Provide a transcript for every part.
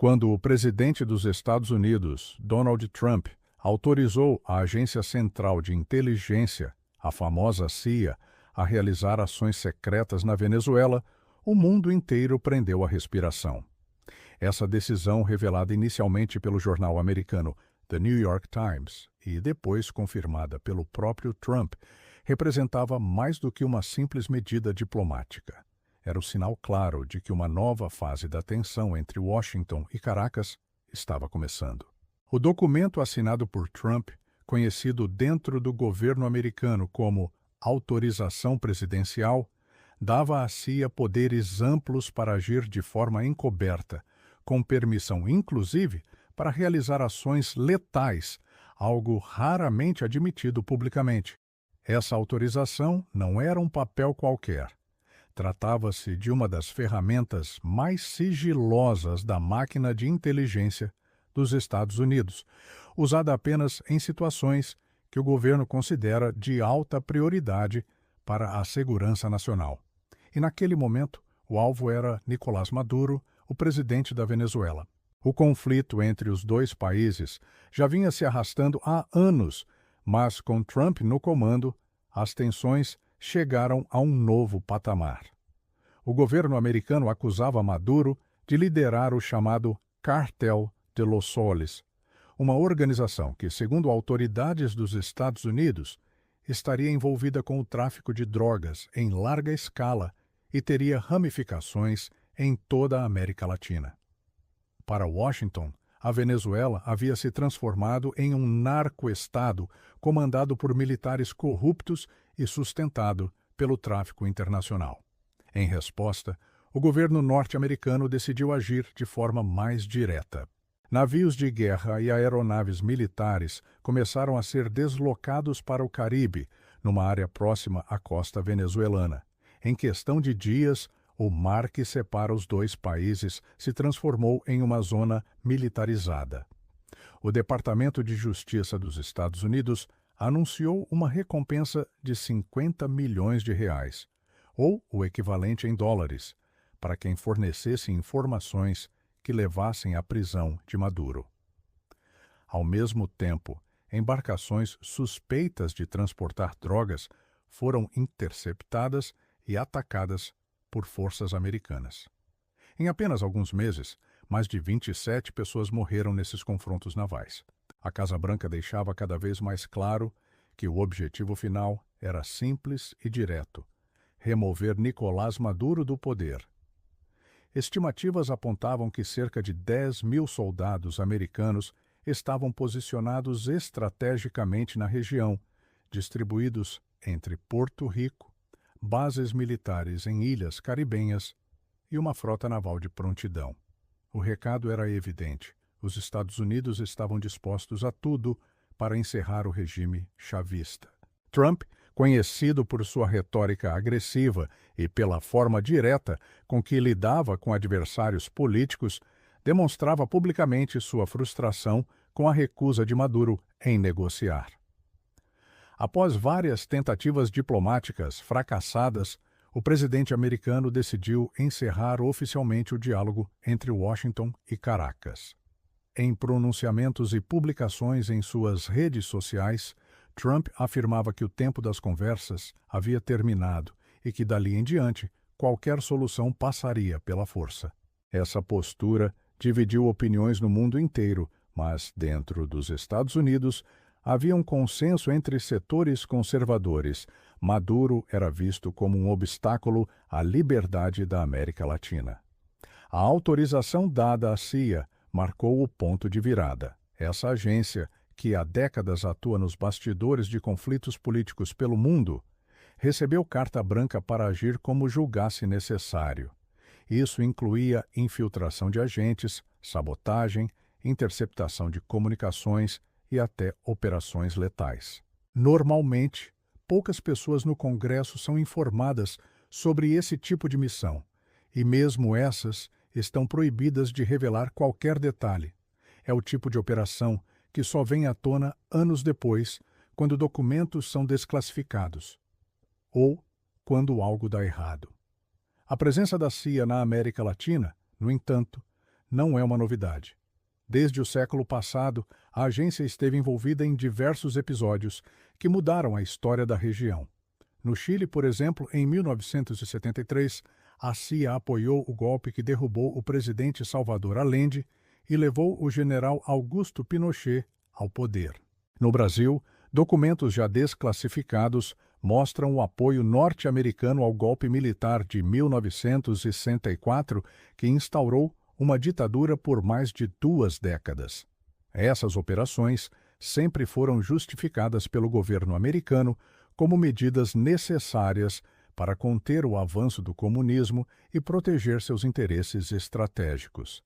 Quando o presidente dos Estados Unidos, Donald Trump, autorizou a Agência Central de Inteligência, a famosa CIA, a realizar ações secretas na Venezuela, o mundo inteiro prendeu a respiração. Essa decisão, revelada inicialmente pelo jornal americano The New York Times e depois confirmada pelo próprio Trump, representava mais do que uma simples medida diplomática. Era o sinal claro de que uma nova fase da tensão entre Washington e Caracas estava começando. O documento assinado por Trump, conhecido dentro do governo americano como autorização presidencial, dava à CIA poderes amplos para agir de forma encoberta, com permissão inclusive para realizar ações letais, algo raramente admitido publicamente. Essa autorização não era um papel qualquer. Tratava-se de uma das ferramentas mais sigilosas da máquina de inteligência dos Estados Unidos, usada apenas em situações que o governo considera de alta prioridade para a segurança nacional. E naquele momento, o alvo era Nicolás Maduro, o presidente da Venezuela. O conflito entre os dois países já vinha se arrastando há anos, mas com Trump no comando, as tensões chegaram a um novo patamar. O governo americano acusava Maduro de liderar o chamado Cartel de los Soles, uma organização que, segundo autoridades dos Estados Unidos, estaria envolvida com o tráfico de drogas em larga escala e teria ramificações em toda a América Latina. Para Washington, a Venezuela havia se transformado em um narco-estado comandado por militares corruptos e sustentado pelo tráfico internacional. Em resposta, o governo norte-americano decidiu agir de forma mais direta. Navios de guerra e aeronaves militares começaram a ser deslocados para o Caribe, numa área próxima à costa venezuelana. Em questão de dias, o mar que separa os dois países se transformou em uma zona militarizada. O Departamento de Justiça dos Estados Unidos anunciou uma recompensa de 50 milhões de reais, ou o equivalente em dólares, para quem fornecesse informações que levassem à prisão de Maduro. Ao mesmo tempo, embarcações suspeitas de transportar drogas foram interceptadas e atacadas por forças americanas. Em apenas alguns meses, mais de 27 pessoas morreram nesses confrontos navais. A Casa Branca deixava cada vez mais claro que o objetivo final era simples e direto: remover Nicolás Maduro do poder. Estimativas apontavam que cerca de 10 mil soldados americanos estavam posicionados estrategicamente na região, distribuídos entre Porto Rico, bases militares em ilhas caribenhas e uma frota naval de prontidão. O recado era evidente: os Estados Unidos estavam dispostos a tudo para encerrar o regime chavista. Trump, conhecido por sua retórica agressiva e pela forma direta com que lidava com adversários políticos, demonstrava publicamente sua frustração com a recusa de Maduro em negociar. Após várias tentativas diplomáticas fracassadas, o presidente americano decidiu encerrar oficialmente o diálogo entre Washington e Caracas. Em pronunciamentos e publicações em suas redes sociais, Trump afirmava que o tempo das conversas havia terminado e que, dali em diante, qualquer solução passaria pela força. Essa postura dividiu opiniões no mundo inteiro, mas, dentro dos Estados Unidos, havia um consenso entre setores conservadores. Maduro era visto como um obstáculo à liberdade da América Latina. A autorização dada à CIA marcou o ponto de virada. Essa agência, que há décadas atua nos bastidores de conflitos políticos pelo mundo, recebeu carta branca para agir como julgasse necessário. Isso incluía infiltração de agentes, sabotagem, interceptação de comunicações e até operações letais. Normalmente, poucas pessoas no Congresso são informadas sobre esse tipo de missão, e mesmo essas estão proibidas de revelar qualquer detalhe. É o tipo de operação que só vem à tona anos depois, quando documentos são desclassificados, ou quando algo dá errado. A presença da CIA na América Latina, no entanto, não é uma novidade. Desde o século passado, a agência esteve envolvida em diversos episódios que mudaram a história da região. No Chile, por exemplo, em 1973, a CIA apoiou o golpe que derrubou o presidente Salvador Allende e levou o general Augusto Pinochet ao poder. No Brasil, documentos já desclassificados mostram o apoio norte-americano ao golpe militar de 1964, que instaurou uma ditadura por mais de 2 décadas. Essas operações sempre foram justificadas pelo governo americano como medidas necessárias para conter o avanço do comunismo e proteger seus interesses estratégicos.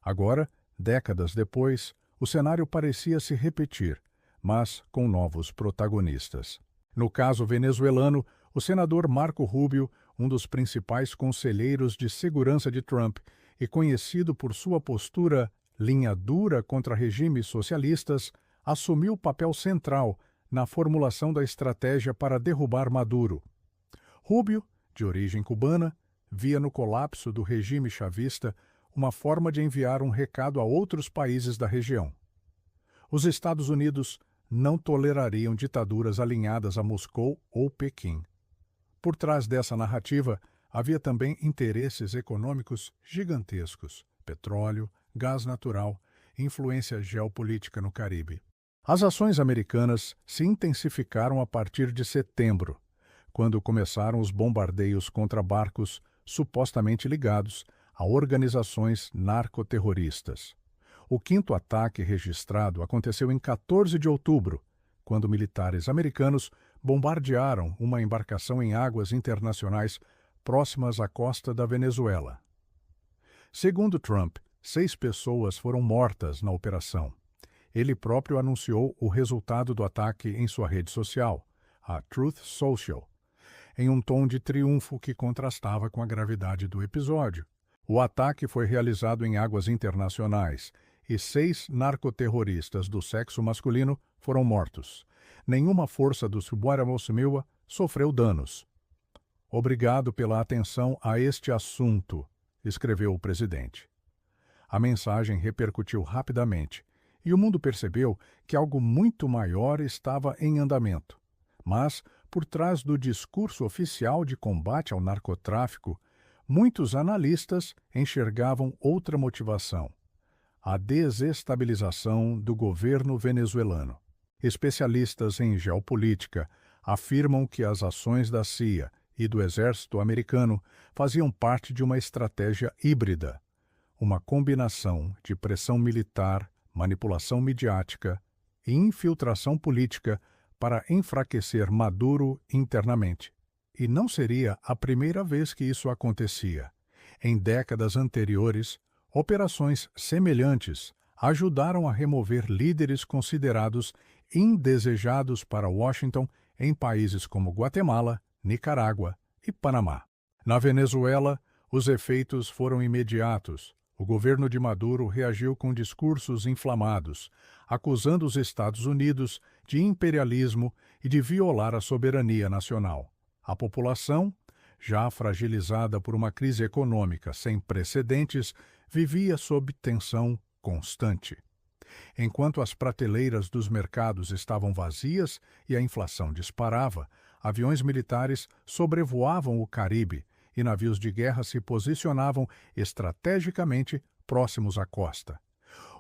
Agora, décadas depois, o cenário parecia se repetir, mas com novos protagonistas. No caso venezuelano, o senador Marco Rubio, um dos principais conselheiros de segurança de Trump e conhecido por sua postura linha dura contra regimes socialistas, assumiu papel central na formulação da estratégia para derrubar Maduro. Rubio, de origem cubana, via no colapso do regime chavista uma forma de enviar um recado a outros países da região. Os Estados Unidos não tolerariam ditaduras alinhadas a Moscou ou Pequim. Por trás dessa narrativa, havia também interesses econômicos gigantescos: petróleo, gás natural, influência geopolítica no Caribe. As ações americanas se intensificaram a partir de setembro, quando começaram os bombardeios contra barcos supostamente ligados a organizações narcoterroristas. O 5º ataque registrado aconteceu em 14 de outubro, quando militares americanos bombardearam uma embarcação em águas internacionais próximas à costa da Venezuela. Segundo Trump, 6 pessoas foram mortas na operação. Ele próprio anunciou o resultado do ataque em sua rede social, a Truth Social, em um tom de triunfo que contrastava com a gravidade do episódio. O ataque foi realizado em águas internacionais e 6 narcoterroristas do sexo masculino foram mortos. Nenhuma força dos Guaramaçu sofreu danos. Obrigado pela atenção a este assunto, escreveu o presidente. A mensagem repercutiu rapidamente e o mundo percebeu que algo muito maior estava em andamento. Mas, por trás do discurso oficial de combate ao narcotráfico, muitos analistas enxergavam outra motivação: a desestabilização do governo venezuelano. Especialistas em geopolítica afirmam que as ações da CIA e do exército americano faziam parte de uma estratégia híbrida, uma combinação de pressão militar, manipulação midiática e infiltração política para enfraquecer Maduro internamente. E não seria a primeira vez que isso acontecia. Em décadas anteriores, operações semelhantes ajudaram a remover líderes considerados indesejados para Washington em países como Guatemala, Nicarágua e Panamá. Na Venezuela, os efeitos foram imediatos. O governo de Maduro reagiu com discursos inflamados, acusando os Estados Unidos de imperialismo e de violar a soberania nacional. A população, já fragilizada por uma crise econômica sem precedentes, vivia sob tensão constante. Enquanto as prateleiras dos mercados estavam vazias e a inflação disparava, aviões militares sobrevoavam o Caribe e navios de guerra se posicionavam estrategicamente próximos à costa.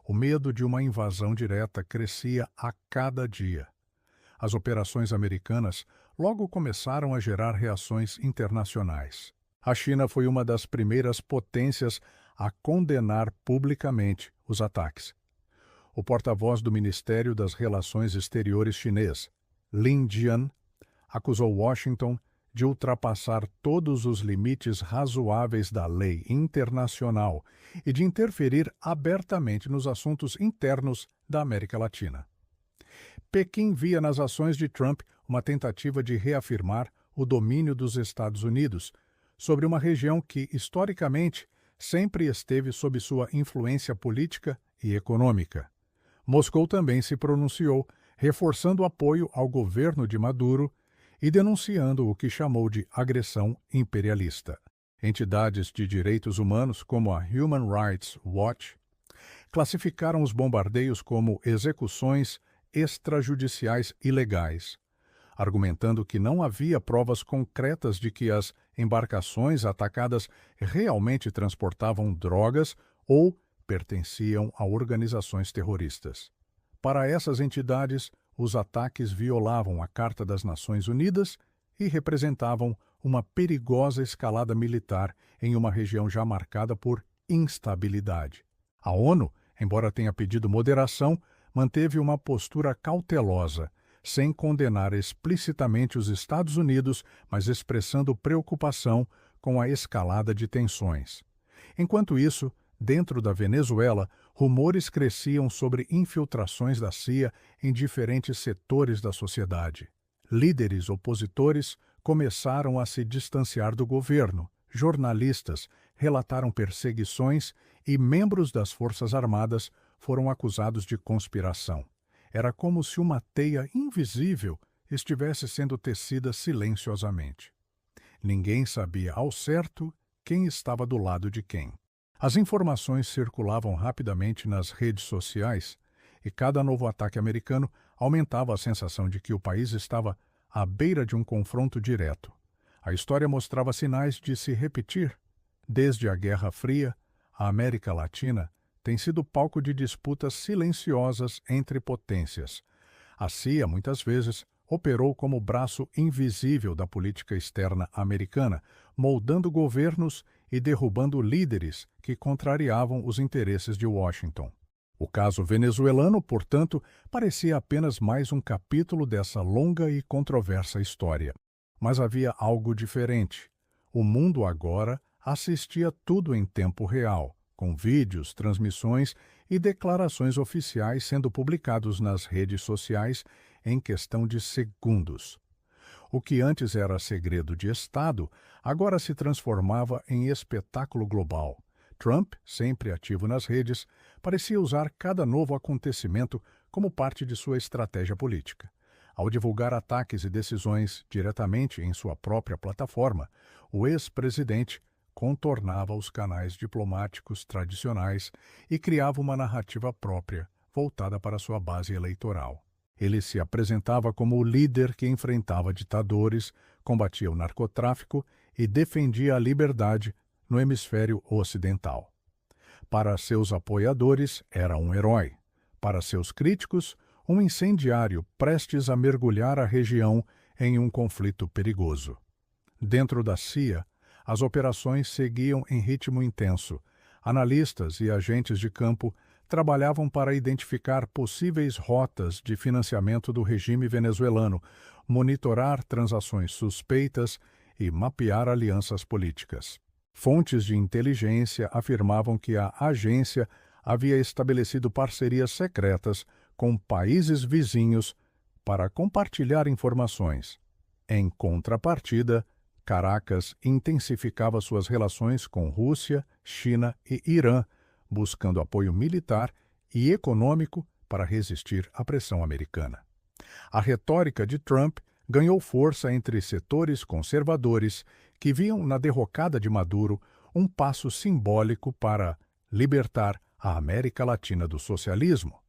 O medo de uma invasão direta crescia a cada dia. As operações americanas logo começaram a gerar reações internacionais. A China foi uma das primeiras potências a condenar publicamente os ataques. O porta-voz do Ministério das Relações Exteriores chinês, Lin Jian, acusou Washington de ultrapassar todos os limites razoáveis da lei internacional e de interferir abertamente nos assuntos internos da América Latina. Pequim via nas ações de Trump uma tentativa de reafirmar o domínio dos Estados Unidos sobre uma região que, historicamente, sempre esteve sob sua influência política e econômica. Moscou também se pronunciou, reforçando o apoio ao governo de Maduro e denunciando o que chamou de agressão imperialista. Entidades de direitos humanos como a Human Rights Watch classificaram os bombardeios como execuções extrajudiciais ilegais, argumentando que não havia provas concretas de que as embarcações atacadas realmente transportavam drogas ou pertenciam a organizações terroristas. Para essas entidades, os ataques violavam a Carta das Nações Unidas e representavam uma perigosa escalada militar em uma região já marcada por instabilidade. A ONU, embora tenha pedido moderação, manteve uma postura cautelosa, sem condenar explicitamente os Estados Unidos, mas expressando preocupação com a escalada de tensões. Enquanto isso, dentro da Venezuela, rumores cresciam sobre infiltrações da CIA em diferentes setores da sociedade. Líderes opositores começaram a se distanciar do governo, jornalistas relataram perseguições e membros das Forças Armadas foram acusados de conspiração. Era como se uma teia invisível estivesse sendo tecida silenciosamente. Ninguém sabia ao certo quem estava do lado de quem. As informações circulavam rapidamente nas redes sociais e cada novo ataque americano aumentava a sensação de que o país estava à beira de um confronto direto. A história mostrava sinais de se repetir. Desde a Guerra Fria, a América Latina tem sido palco de disputas silenciosas entre potências. A CIA, muitas vezes, operou como braço invisível da política externa americana, moldando governos e derrubando líderes que contrariavam os interesses de Washington. O caso venezuelano, portanto, parecia apenas mais um capítulo dessa longa e controversa história. Mas havia algo diferente. O mundo agora assistia tudo em tempo real, com vídeos, transmissões e declarações oficiais sendo publicados nas redes sociais em questão de segundos. O que antes era segredo de Estado, agora se transformava em espetáculo global. Trump, sempre ativo nas redes, parecia usar cada novo acontecimento como parte de sua estratégia política. Ao divulgar ataques e decisões diretamente em sua própria plataforma, o ex-presidente contornava os canais diplomáticos tradicionais e criava uma narrativa própria, voltada para sua base eleitoral. Ele se apresentava como o líder que enfrentava ditadores, combatia o narcotráfico e defendia a liberdade no hemisfério ocidental. Para seus apoiadores, era um herói. Para seus críticos, um incendiário prestes a mergulhar a região em um conflito perigoso. Dentro da CIA, as operações seguiam em ritmo intenso. Analistas e agentes de campo trabalhavam para identificar possíveis rotas de financiamento do regime venezuelano, monitorar transações suspeitas e mapear alianças políticas. Fontes de inteligência afirmavam que a agência havia estabelecido parcerias secretas com países vizinhos para compartilhar informações. Em contrapartida, Caracas intensificava suas relações com Rússia, China e Irã, buscando apoio militar e econômico para resistir à pressão americana. A retórica de Trump ganhou força entre setores conservadores que viam na derrocada de Maduro um passo simbólico para libertar a América Latina do socialismo.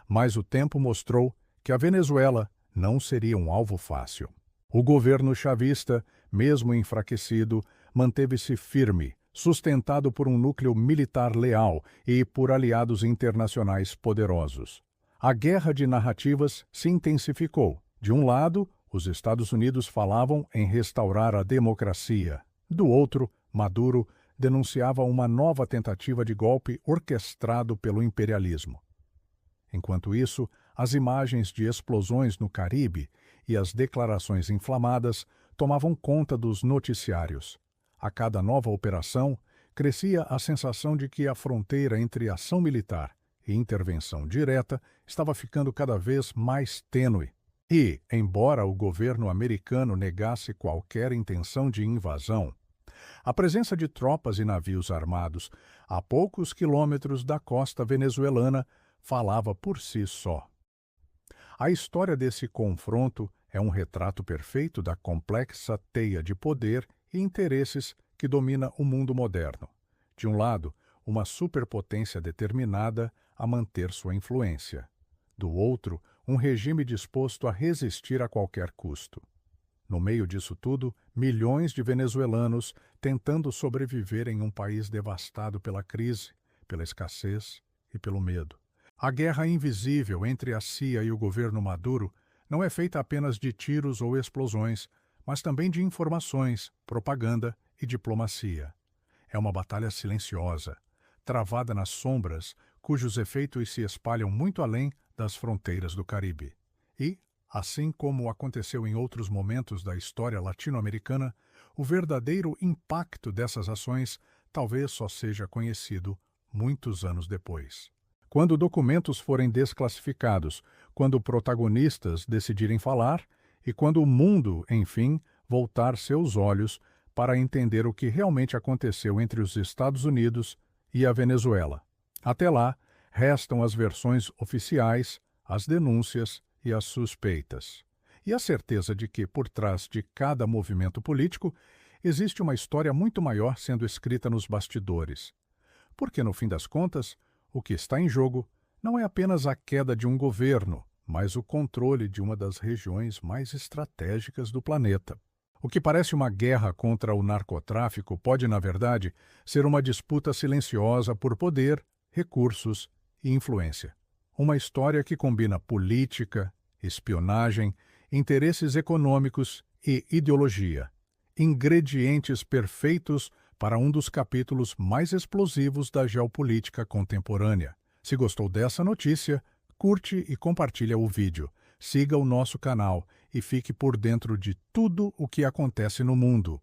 Mas o tempo mostrou que a Venezuela não seria um alvo fácil. O governo chavista, mesmo enfraquecido, manteve-se firme, sustentado por um núcleo militar leal e por aliados internacionais poderosos. A guerra de narrativas se intensificou. De um lado, os Estados Unidos falavam em restaurar a democracia. Do outro, Maduro denunciava uma nova tentativa de golpe orquestrado pelo imperialismo. Enquanto isso, as imagens de explosões no Caribe e as declarações inflamadas tomavam conta dos noticiários. A cada nova operação, crescia a sensação de que a fronteira entre ação militar e intervenção direta estava ficando cada vez mais tênue. E, embora o governo americano negasse qualquer intenção de invasão, a presença de tropas e navios armados a poucos quilômetros da costa venezuelana falava por si só. A história desse confronto é um retrato perfeito da complexa teia de poder e interesses que domina o mundo moderno. De um lado, uma superpotência determinada a manter sua influência. Do outro, um regime disposto a resistir a qualquer custo. No meio disso tudo, milhões de venezuelanos tentando sobreviver em um país devastado pela crise, pela escassez e pelo medo. A guerra invisível entre a CIA e o governo Maduro não é feita apenas de tiros ou explosões, mas também de informações, propaganda e diplomacia. É uma batalha silenciosa, travada nas sombras, cujos efeitos se espalham muito além das fronteiras do Caribe. E, assim como aconteceu em outros momentos da história latino-americana, o verdadeiro impacto dessas ações talvez só seja conhecido muitos anos depois. Quando documentos forem desclassificados, quando protagonistas decidirem falar e quando o mundo, enfim, voltar seus olhos para entender o que realmente aconteceu entre os Estados Unidos e a Venezuela. Até lá, restam as versões oficiais, as denúncias e as suspeitas. E a certeza de que, por trás de cada movimento político, existe uma história muito maior sendo escrita nos bastidores. Porque, no fim das contas, o que está em jogo não é apenas a queda de um governo, mas o controle de uma das regiões mais estratégicas do planeta. O que parece uma guerra contra o narcotráfico pode, na verdade, ser uma disputa silenciosa por poder, recursos e influência. Uma história que combina política, espionagem, interesses econômicos e ideologia. Ingredientes perfeitos para um dos capítulos mais explosivos da geopolítica contemporânea. Se gostou dessa notícia, curte e compartilha o vídeo. Siga o nosso canal e fique por dentro de tudo o que acontece no mundo.